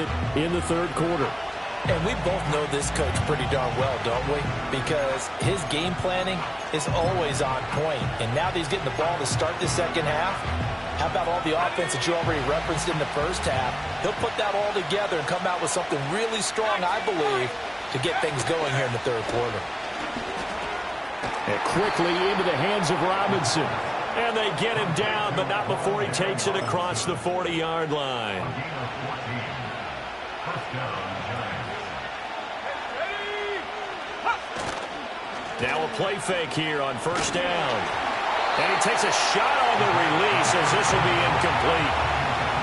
it in the third quarter. And we both know this coach pretty darn well, don't we? Because his game planning is always on point. And now that he's getting the ball to start the second half, how about all the offense that you already referenced in the first half? He'll put that all together and come out with something really strong, I believe, to get things going here in the third quarter. And quickly into the hands of Robinson. And they get him down, but not before he takes it across the 40-yard line. Now a play fake here on first down. And he takes a shot on the release as this will be incomplete.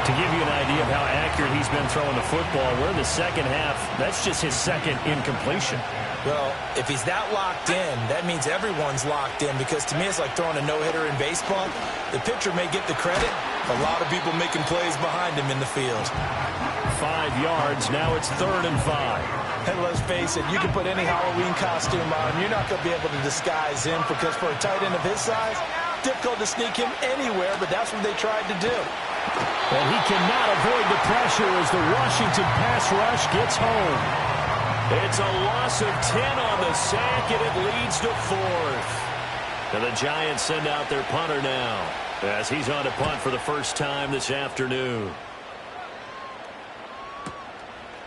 To give you an idea of how accurate he's been throwing the football, we're in the second half. That's just his second incompletion. Well, if he's that locked in, that means everyone's locked in, because to me it's like throwing a no-hitter in baseball. The pitcher may get the credit, a lot of people making plays behind him in the field. 5 yards, now it's 3rd and 5. And let's face it, you can put any Halloween costume on, you're not going to be able to disguise him, because for a tight end of his size, difficult to sneak him anywhere, but that's what they tried to do. And he cannot avoid the pressure as the Washington pass rush gets home. It's a loss of 10 on the sack, and it leads to 4th. And the Giants send out their punter now, as he's on to punt for the first time this afternoon.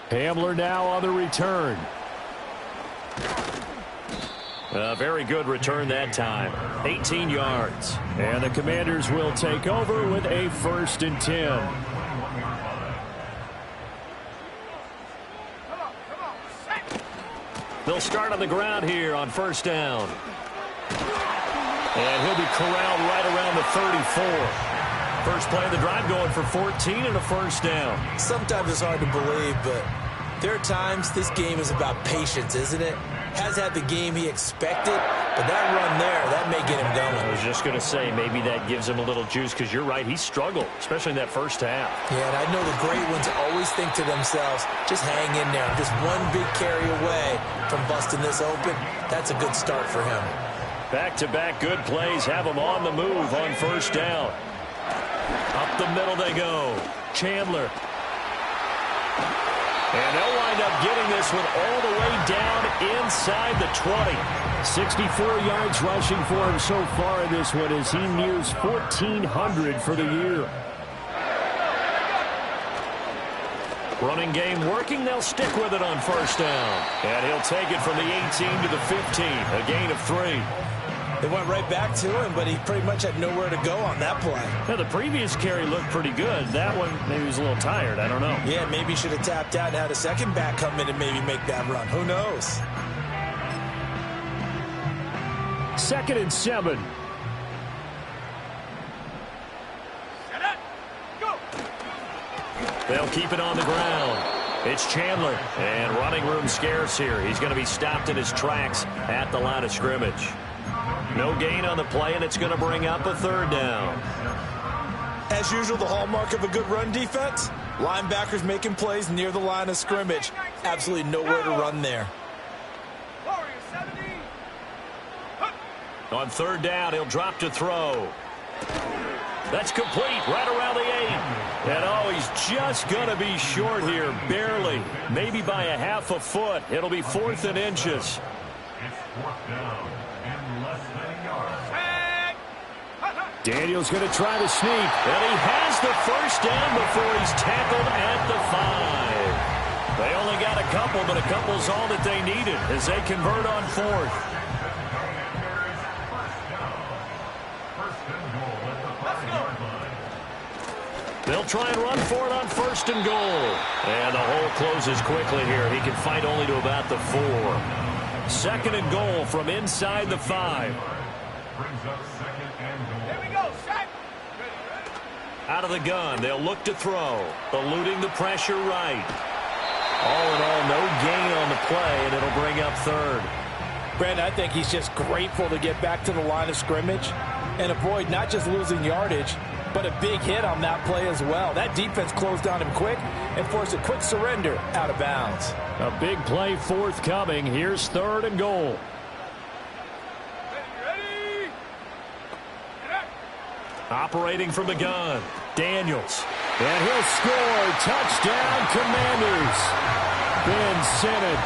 Hamler now on the return. A very good return that time. 18 yards. And the Commanders will take over with a 1st and 10. They'll start on the ground here on first down. And he'll be corralled right around the 34. First play of the drive going for 14 and a first down. Sometimes it's hard to believe, but there are times this game is about patience, isn't it? Has had the game he expected, but that run there, that may get him going. I was just going to say, maybe that gives him a little juice, because you're right, he struggled, especially in that first half. Yeah, and I know the great ones always think to themselves, just hang in there. I'm just one big carry away from busting this open. That's a good start for him. Back-to-back good plays have him on the move on first down. Up the middle they go. Chandler. And they'll wind up getting this one all the way down inside the 20. 64 yards rushing for him so far in this one as he nears 1,400 for the year. Running game working. They'll stick with it on first down. And he'll take it from the 18 to the 15. A gain of 3. They went right back to him, but he pretty much had nowhere to go on that play. Now, the previous carry looked pretty good. That one, maybe he was a little tired. I don't know. Yeah, maybe he should have tapped out and had a second back come in and maybe make that run. Who knows? 2nd and 7. They'll keep it on the ground. It's Chandler, and running room scarce here. He's going to be stopped in his tracks at the line of scrimmage. No gain on the play, and it's going to bring up a 3rd down. As usual, the hallmark of a good run defense, linebackers making plays near the line of scrimmage. Absolutely nowhere to run there. On 3rd down, he'll drop to throw. That's complete right around the 8. And oh, he's just going to be short here, barely. Maybe by a half a foot. It'll be 4th and inches. It's 4th down and less than a yard. Daniel's going to try to sneak. And he has the first down before he's tackled at the 5. They only got a couple, but a couple's all that they needed as they convert on 4th. They'll try and run for it on 1st and goal. And the hole closes quickly here. He can fight only to about the 4. 2nd and goal from inside the 5. Brings up 2nd and goal. Here we go, set. Out of the gun, they'll look to throw. Eluding the pressure right. All in all, no gain on the play, and it'll bring up 3rd. Brandon, I think he's just grateful to get back to the line of scrimmage and avoid not just losing yardage, but a big hit on that play as well. That defense closed on him quick and forced a quick surrender out of bounds. A big play forthcoming. Here's 3rd and goal. Ready? Operating from the gun, Daniels. And he'll score. Touchdown, Commanders. Ben Simmons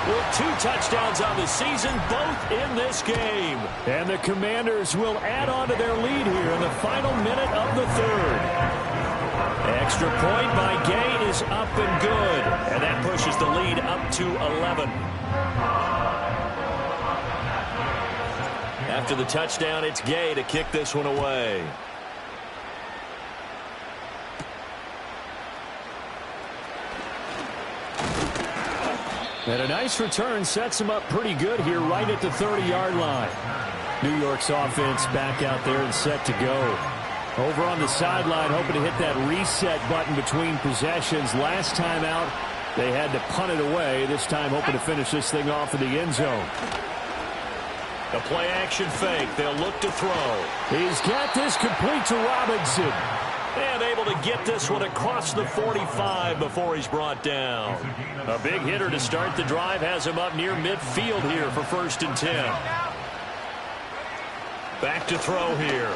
with 2 touchdowns on the season, both in this game. And the Commanders will add on to their lead here in the final minute of the third. Extra point by Gay is up and good. And that pushes the lead up to 11. After the touchdown, it's Gay to kick this one away. And a nice return sets him up pretty good here right at the 30-yard line. New York's offense back out there and set to go. Over on the sideline, hoping to hit that reset button between possessions. Last time out, they had to punt it away. This time hoping to finish this thing off in the end zone. A play-action fake. They'll look to throw. He's got this complete to Robinson. And able to get this one across the 45 before he's brought down. A big hitter to start the drive has him up near midfield here for 1st and 10. Back to throw here.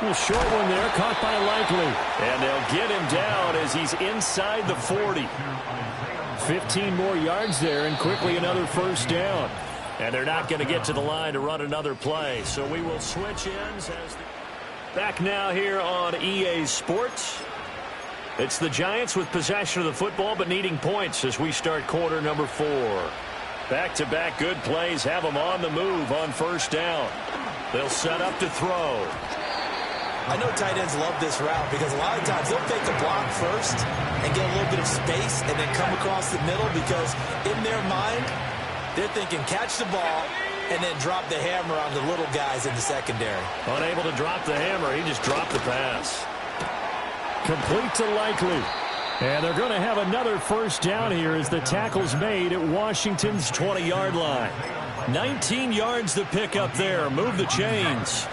A short one there, caught by Likely. And they'll get him down as he's inside the 40. 15 more yards there, and quickly another 1st down. And they're not going to get to the line to run another play. So we will switch ends as back now here on EA Sports. It's the Giants with possession of the football but needing points as we start quarter number 4. Back-to-back good plays have them on the move on 1st down. They'll set up to throw. I know tight ends love this route because a lot of times they'll fake a block first and get a little bit of space and then come across the middle because in their mind they're thinking catch the ball and then drop the hammer on the little guys in the secondary. Unable to drop the hammer, he just dropped the pass. Complete to Likely. And they're going to have another 1st down here as the tackle's made at Washington's 20-yard line. 19 yards to pick up there. Move the chains.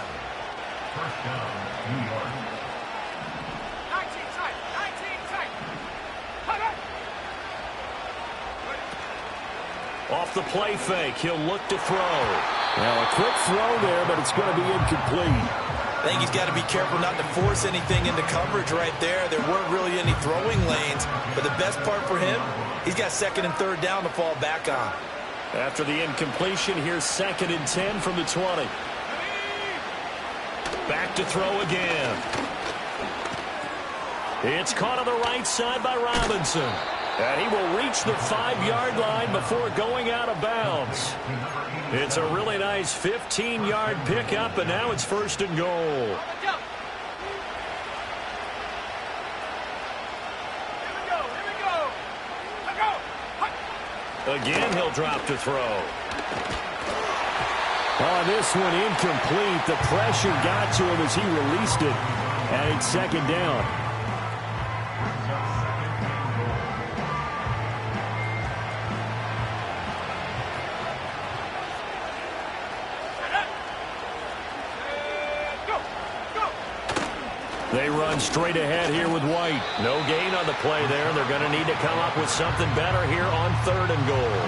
1st down, New York. Off the play fake, he'll look to throw. Well, a quick throw there, but it's going to be incomplete. I think he's got to be careful not to force anything into coverage right there. There weren't really any throwing lanes, but the best part for him, he's got 2nd and 3rd down to fall back on. After the incompletion, here's 2nd and 10 from the 20. Back to throw again. It's caught on the right side by Robinson. And he will reach the 5-yard line before going out of bounds. It's a really nice 15-yard pickup, and now it's 1st and goal. Again, he'll drop to throw. On this one, incomplete. The pressure got to him as he released it. And it's 2nd down. They run straight ahead here with White. No gain on the play there. They're going to need to come up with something better here on 3rd and goal.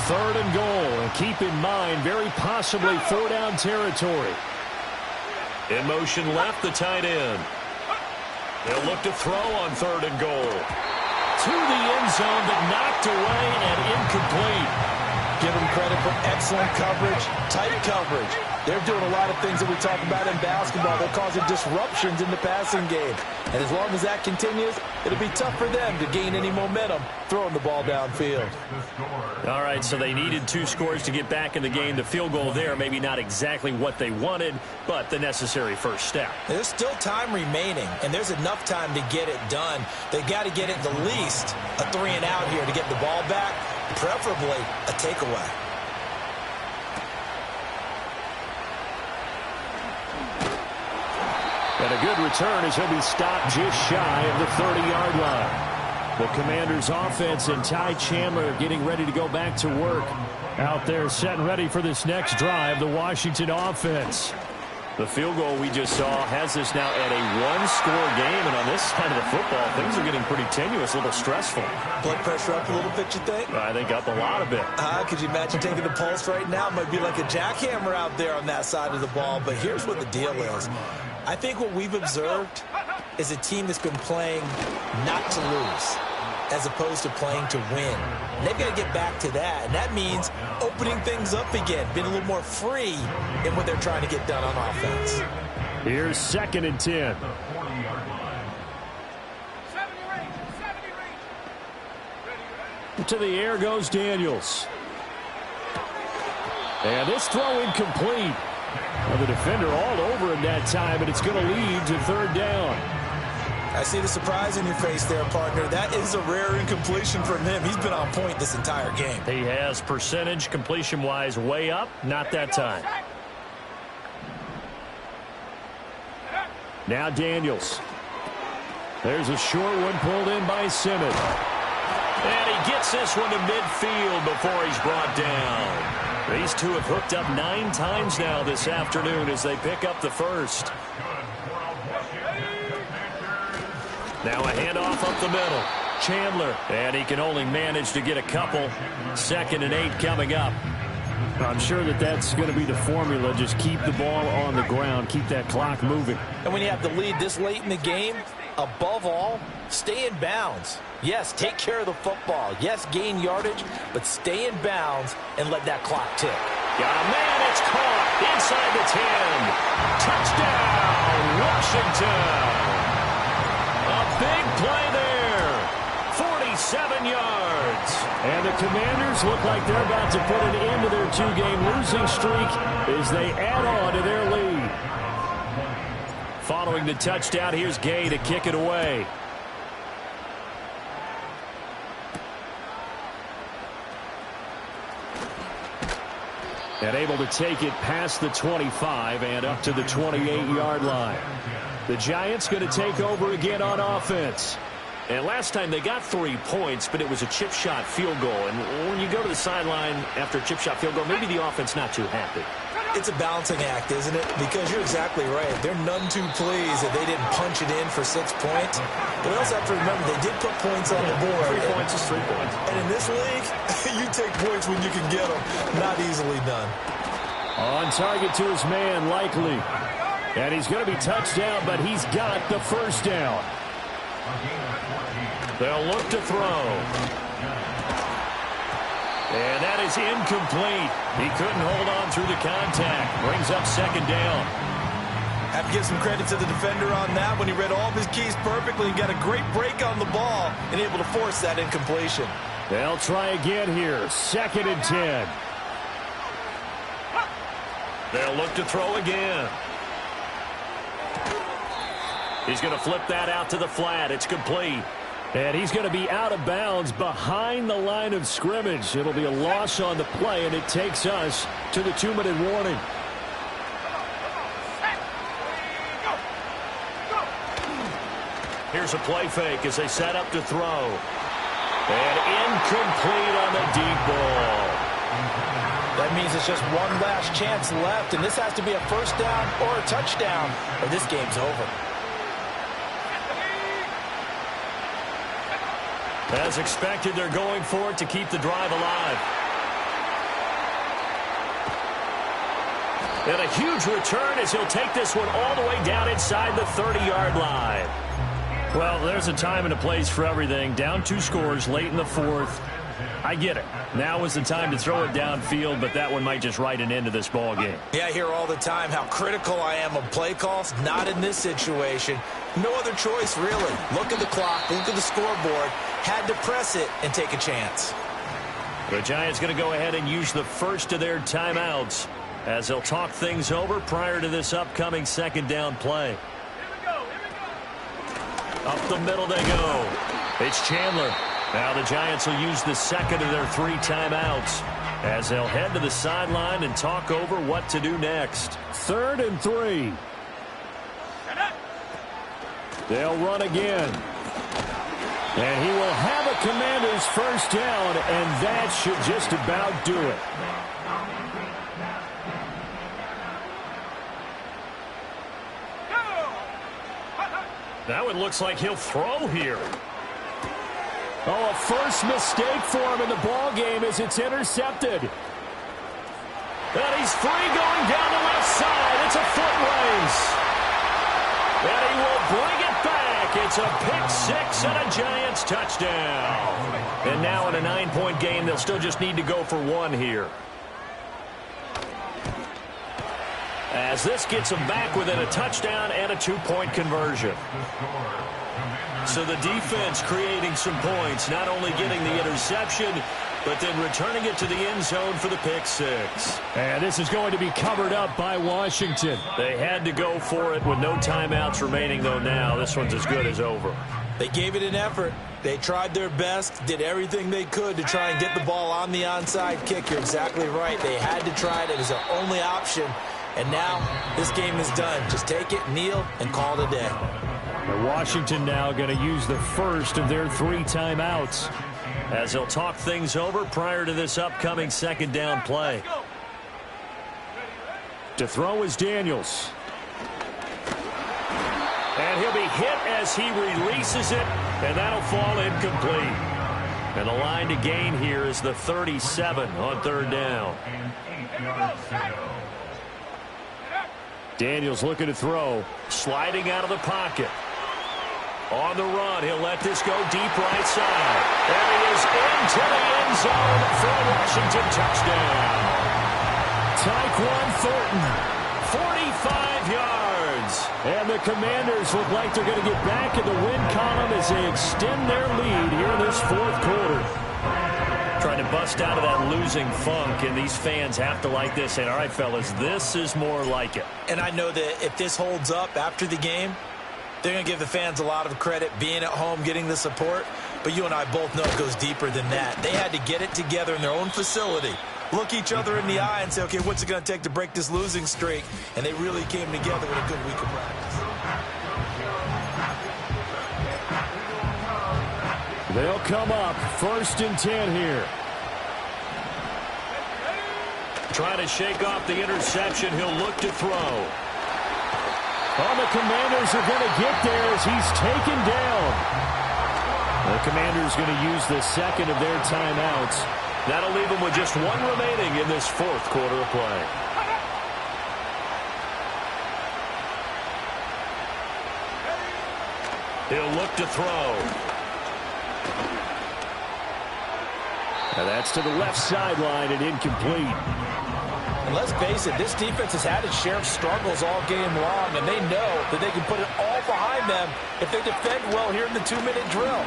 3rd and goal. And keep in mind, very possibly 4-down territory. In motion left, the tight end. They'll look to throw on 3rd and goal. To the end zone, but knocked away and incomplete. Give them credit for excellent coverage, tight coverage. They're doing a lot of things that we talk about in basketball. They're causing disruptions in the passing game. And as long as that continues, it'll be tough for them to gain any momentum throwing the ball downfield. All right, so they needed 2 scores to get back in the game. The field goal there, maybe not exactly what they wanted, but the necessary first step. There's still time remaining, and there's enough time to get it done. They got to get at the least a 3-and-out here to get the ball back, preferably a takeaway. And a good return as he'll be stopped just shy of the 30-yard line. The Commanders' offense and Ty Chandler getting ready to go back to work. Out there set and ready for this next drive, the Washington offense. The field goal we just saw has us now at a 1-score game, and on this side of the football, things are getting pretty tenuous, a little stressful. Blood pressure up a little bit, you think? I think up a lot of it. Could you imagine taking the pulse right now? It might be like a jackhammer out there on that side of the ball, but here's what the deal is. I think what we've observed is a team that's been playing not to lose. as opposed to playing to win. And they've got to get back to that, and that means opening things up again, being a little more free in what they're trying to get done on offense. Here's 2nd and 10. To the air goes Daniels. And this throw incomplete. Well, the defender all over him that time, and it's going to lead to 3rd down. I see the surprise in your face there, partner. That is a rare incompletion from him. He's been on point this entire game. He has percentage completion-wise way up. Not that time. Now Daniels. There's a short one pulled in by Simmons. And he gets this one to midfield before he's brought down. These two have hooked up 9 times now this afternoon as they pick up the first. Now a handoff up the middle. Chandler. And he can only manage to get a couple. 2nd and 8 coming up. I'm sure that that's going to be the formula. Just keep the ball on the ground. Keep that clock moving. And when you have the lead this late in the game, above all, stay in bounds. Yes, take care of the football. Yes, gain yardage, but stay in bounds and let that clock tick. Got a man, it's caught inside the 10. Touchdown, Washington. A big play there. 47 yards. And the Commanders look like they're about to put an end to their 2-game losing streak as they add on to their lead. Following the touchdown, here's Gay to kick it away. And able to take it past the 25 and up to the 28-yard line. The Giants going to take over again on offense. And last time they got 3 points, but it was a chip shot field goal. And when you go to the sideline after a chip shot field goal, maybe the offense not too happy. It's a balancing act, isn't it? Because you're exactly right. They're none too pleased that they didn't punch it in for 6 points. But we also have to remember they did put points on the board. 3 points is 3 points. And in this league, you take points when you can get them. Not easily done. On target to his man, Likely. And he's going to be touched down, but he's got the first down. They'll look to throw. And that is incomplete. He couldn't hold on through the contact. Brings up 2nd down. Have to give some credit to the defender on that when he read all of his keys perfectly and got a great break on the ball and able to force that incompletion. They'll try again here. 2nd and 10. They'll look to throw again. He's going to flip that out to the flat. It's complete. And he's going to be out of bounds behind the line of scrimmage. It'll be a loss on the play, and it takes us to the 2-minute warning. Here's a play fake as they set up to throw. And incomplete on the deep ball. That means it's just one last chance left, and this has to be a first down or a touchdown, or this game's over. As expected, they're going for it to keep the drive alive. And a huge return as he'll take this one all the way down inside the 30-yard line. Well, there's a time and a place for everything. Down 2 scores late in the 4th. I get it. Now is the time to throw it downfield, but that one might just write an end to this ball game. Yeah, I hear all the time how critical I am of play calls. Not in this situation. No other choice, really. Look at the clock. Look at the scoreboard. Had to press it and take a chance. The Giants going to go ahead and use the first of their timeouts as they'll talk things over prior to this upcoming 2nd down play. Up the middle they go. It's Chandler. Now the Giants will use the 2nd of their 3 timeouts as they'll head to the sideline and talk over what to do next. 3rd and 3. They'll run again. And he will have a Commander's first down, and that should just about do it. That one looks like he'll throw here. Oh, a first mistake for him in the ball game as it's intercepted. And he's free going down the left side. It's a foot race. And he will bring it back It's a pick six and a Giants touchdown. And now in a 9-point game, they'll still just need to go for one here. As this gets them back within a touchdown and a 2-point conversion. So the defense creating some points, not only getting the interception, but then returning it to the end zone for the pick six. And this is going to be covered up by Washington. They had to go for it with no timeouts remaining, though now this one's as good as over. They gave it an effort. They tried their best, did everything they could to try and get the ball on the onside kick. You're exactly right. They had to try it. It was their only option. And now this game is done. Just take it, kneel, and call it a day. And Washington now going to use the first of their 3 timeouts, as they'll talk things over prior to this upcoming second down play. To throw is Daniels. And he'll be hit as he releases it, and that'll fall incomplete. And the line to gain here is the 37 on third down. Daniels looking to throw. Sliding out of the pocket. On the run, he'll let this go deep right side. And he is into the end zone for a Washington touchdown. Tyquan Thornton, 45 yards. And the Commanders look like they're going to get back in the win column as they extend their lead here in this fourth quarter. Trying to bust out of that losing funk, and these fans have to like this. And all right, fellas, this is more like it. And I know that if this holds up after the game, they're going to give the fans a lot of credit, being at home, getting the support. But you and I both know it goes deeper than that. They had to get it together in their own facility, look each other in the eye and say, okay, what's it going to take to break this losing streak? And they really came together with a good week of practice. They'll come up 1st and 10 here. Trying to shake off the interception. He'll look to throw. Oh, the Commanders are going to get there as he's taken down. The Commanders going to use the second of their timeouts. That'll leave them with just one remaining in this fourth quarter of play. He'll look to throw. And that's to the left sideline and incomplete. And let's face it, this defense has had its share of struggles all game long, and they know that they can put it all behind them if they defend well here in the 2-minute drill.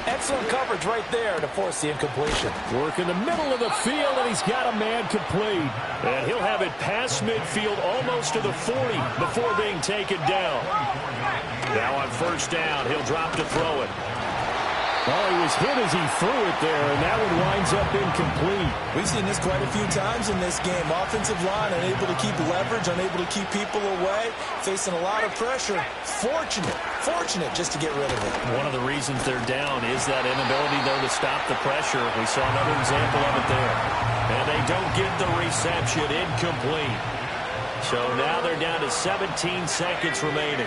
Excellent coverage right there to force the incompletion. Work in the middle of the field, and he's got a man complete. And he'll have it past midfield almost to the 40 before being taken down. Now on first down, he'll drop to throw it. Oh, he was hit as he threw it there, and that one winds up incomplete. We've seen this quite a few times in this game. Offensive line unable to keep leverage, unable to keep people away, facing a lot of pressure. Fortunate just to get rid of it. One of the reasons they're down is that inability, though, to stop the pressure. We saw another example of it there. And they don't get the reception, incomplete. So now they're down to 17 seconds remaining.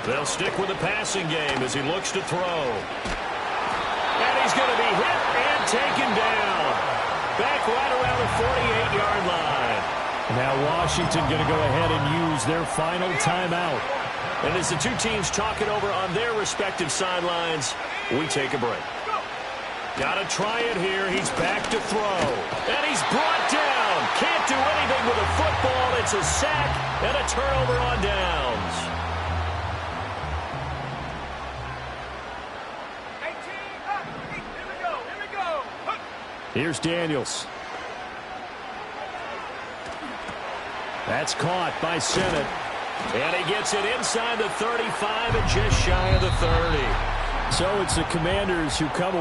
They'll stick with the passing game as he looks to throw. And he's going to be hit and taken down. Back right around the 48-yard line. Now Washington going to go ahead and use their final timeout. And as the two teams talk it over on their respective sidelines, we take a break. Got to try it here. He's back to throw. And he's brought down. Can't do anything with a football. It's a sack and a turnover on downs. Here's Daniels. That's caught by Sennett. And he gets it inside the 35 and just shy of the 30. So it's the Commanders who come